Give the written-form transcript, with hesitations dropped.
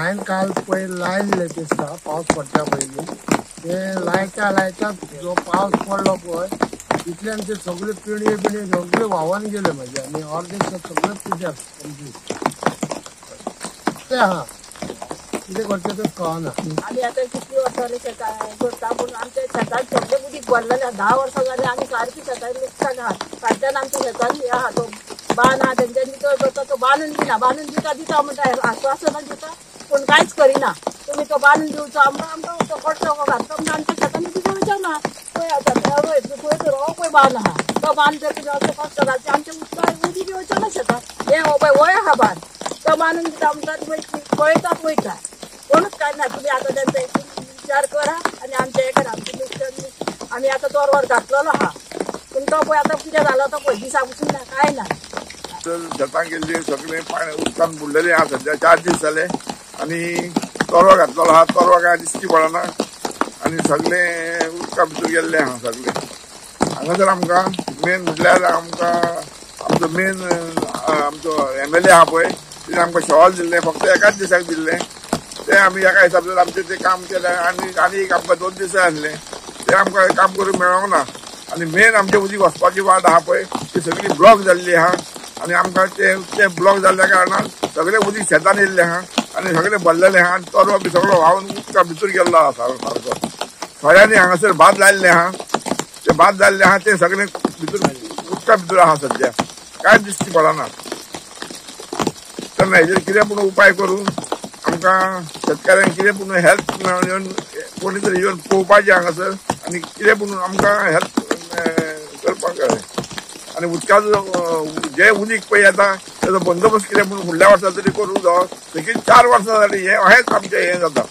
हांवें काल पळय लायल्ले दिसता पावस पडटा पयलीं ते लायता जो पावस पडलो पळय तितल्यान ते सगळे पिणये सगळे व्हांवून गेले म्हाजे आनी अर्दे सगळे पिड्याक कंप्लीट ते आहा कितें करचें तें कळना. आमी आतां कितली वर्सां जालीं शेतां करता पूण आमच्या शेतांत सगळें उदीक भरलेलें 10 वर्सां जालीं आमी सारकी शेतांत लुकसाण आहा. फाटल्यान आमच्या शेतांत हें आहा तो बांद आहा तेंच्यांनी तो करता तो बांदून दिता म्हणटा आश्वासनां दिता पूण कांयच करिना. तुमी तो बांदून दिवचो आमकां तो खर्चो घालता म्हणटा आमच्या शेतांनी कितें विचारना पळय आतां पळय तर हो पळय बांद आहा तो बांद जर तुमी असो खर्चो घालचे आमच्या उदकाक उदीक येवचें ना शेतांत. हें हो पळय वय आहा बांद तो बांदून दिता म्हणटा पळयतात वयता कोणूच काय ना. तुम्ही आता त्यांचा विचार करा आणि आमच्या हे करा. आम्ही आता तोरवर घातलेलो आहा पूण तो पळय आतां कितें जालो तो पळय दिसा पसून ना काय ना. शेतांत गेल्ली सगळे उदकान बुडलेले आहा सध्या 4 दीस जाले आनी तोरवा घातलेलो आहा. तोरवा काय दिसची पडना आनी सगळे उदका भितर गेल्ले आहा सगळे. हांगासर आमकां मेन म्हटल्यार आमकां आमचो मेन आमचो MLA आहा पळय तिणें आमकां शॉल दिल्लें फक्त एकाच दिसाक दिल्लें ते आमी एका हिसाबान आमचें तें काम केलें आनी आमकां 2 दीस आहले ते आमकां काम करूंक मेळोंक ना. आनी मेन आमचें उदीक वचपाची वाट आहा पळय ती सगळी ब्लॉक जाल्ली आहा आनी आमकां ते ब्लॉक जाल्ल्या कारणान सगळें उदीक शेतान येयल्लें आहा आनी सगळें भरलेलें आहा आनी तोरवा बी सगळो व्हांवून उदका भितर गेल्लो आहा सारको. थोड्यांनी हांगासर भात लायल्ले आहा ते भात जाल्ले आहा ते सगळें भितर उदका भितर आहा सद्या कांयच दिश्टी पडना. तेन्ना हेजेर कितें पूण उपाय करून आमकां शेतकाऱ्यांक कितें पूण हेल्प कोणी तरी येवन पळोवपाचें हांगासर आनी कितें पूण आमकां हेल्प करपाक जाय. आनी उदकाचो जें उदीक पळय येता तेजो बंदोबस्त कितें पूण फुडल्या वर्सा तरी करूंक जाय. देखीक 4 वर्सां जालीं हें अशेंच आमचें हें जाता.